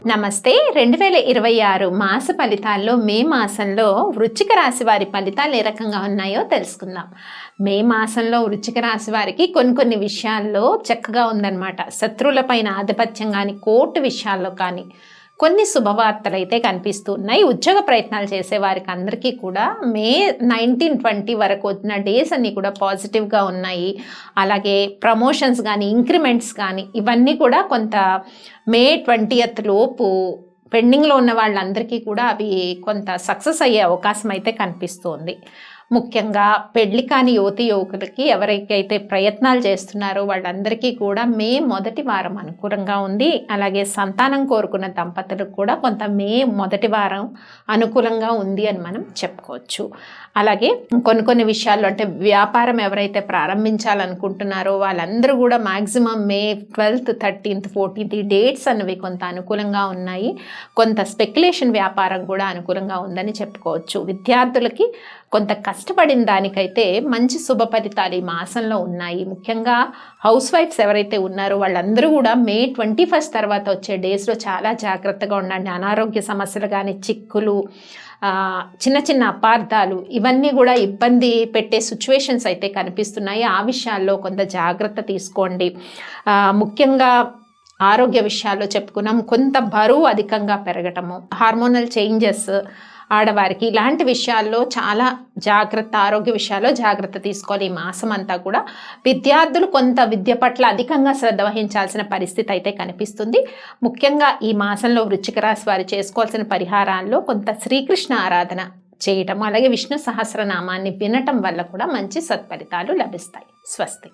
నమస్తే. 2026 మాస ఫలితాల్లో మే మాసంలో వృశ్చిక రాశి వారి ఫలితాలు ఏ రకంగా ఉన్నాయో తెలుసుకుందాం. మే మాసంలో వృశ్చిక రాశి వారికి కొన్ని విషయాల్లో చక్కగా ఉందన్నమాట. శత్రువులపైన ఆధిపత్యం కానీ, కోర్టు విషయాల్లో కానీ కొన్ని శుభవార్తలు అయితే కనిపిస్తూ ఉన్నాయి. ఉద్యోగ ప్రయత్నాలు చేసే వారికి అందరికీ కూడా మే 19-20 వరకు వచ్చిన డేస్ అన్నీ కూడా పాజిటివ్గా ఉన్నాయి. అలాగే ప్రమోషన్స్ కానీ, ఇంక్రిమెంట్స్ కానీ ఇవన్నీ కూడా కొంత మే 20th లోపు పెండింగ్లో ఉన్న వాళ్ళందరికీ కూడా అవి కొంత సక్సెస్ అయ్యే అవకాశం అయితే కనిపిస్తుంది. ముఖ్యంగా పెళ్లి కాని యువకులకి ఎవరికైతే ప్రయత్నాలు చేస్తున్నారో వాళ్ళందరికీ కూడా మే మొదటి వారం అనుకూలంగా ఉంది. అలాగే సంతానం కోరుకున్న దంపతులకు కూడా కొంత మే మొదటి వారం అనుకూలంగా ఉంది అని మనం చెప్పుకోవచ్చు. అలాగే కొన్ని విషయాల్లో అంటే వ్యాపారం ఎవరైతే ప్రారంభించాలనుకుంటున్నారో వాళ్ళందరూ కూడా మ్యాక్సిమం మే 12th, 13th, 14th ఈ డేట్స్ అనేవి కొంత అనుకూలంగా ఉన్నాయి. కొంత స్పెక్యులేషన్ వ్యాపారం కూడా అనుకూలంగా ఉందని చెప్పుకోవచ్చు. విద్యార్థులకి కొంత కష్టపడిన దానికైతే మంచి శుభ ఫలితాలు ఈ మాసంలో ఉన్నాయి. ముఖ్యంగా హౌస్ వైఫ్స్ ఎవరైతే ఉన్నారో వాళ్ళందరూ కూడా మే 21st తర్వాత వచ్చే డేస్లో చాలా జాగ్రత్తగా ఉండండి. అనారోగ్య సమస్యలు కానీ, చిక్కులు, చిన్న అపార్థాలు ఇవన్నీ కూడా ఇబ్బంది పెట్టే సిచ్యువేషన్స్ అయితే కనిపిస్తున్నాయి. ఆ విషయాల్లో కొంత జాగ్రత్త తీసుకోండి. ముఖ్యంగా ఆరోగ్య విషయాల్లో చెప్పుకున్నాం. కొంత బరువు అధికంగా పెరగటము, హార్మోనల్ చేంజెస్ ఆడవారికి ఇలాంటి విషయాల్లో చాలా జాగ్రత్త, ఆరోగ్య విషయాల్లో జాగ్రత్త తీసుకోవాలి. ఈ మాసం అంతా కూడా విద్యార్థులు కొంత విద్య పట్ల అధికంగా శ్రద్ధ వహించాల్సిన పరిస్థితి అయితే కనిపిస్తుంది. ముఖ్యంగా ఈ మాసంలో వృశ్చిక రాశి వారు చేసుకోవాల్సిన పరిహారాల్లో కొంత శ్రీకృష్ణ ఆరాధన చేయటం, అలాగే విష్ణు సహస్రనామాన్ని వినటం వల్ల కూడా మంచి సత్ఫలితాలు లభిస్తాయి. స్వస్తి.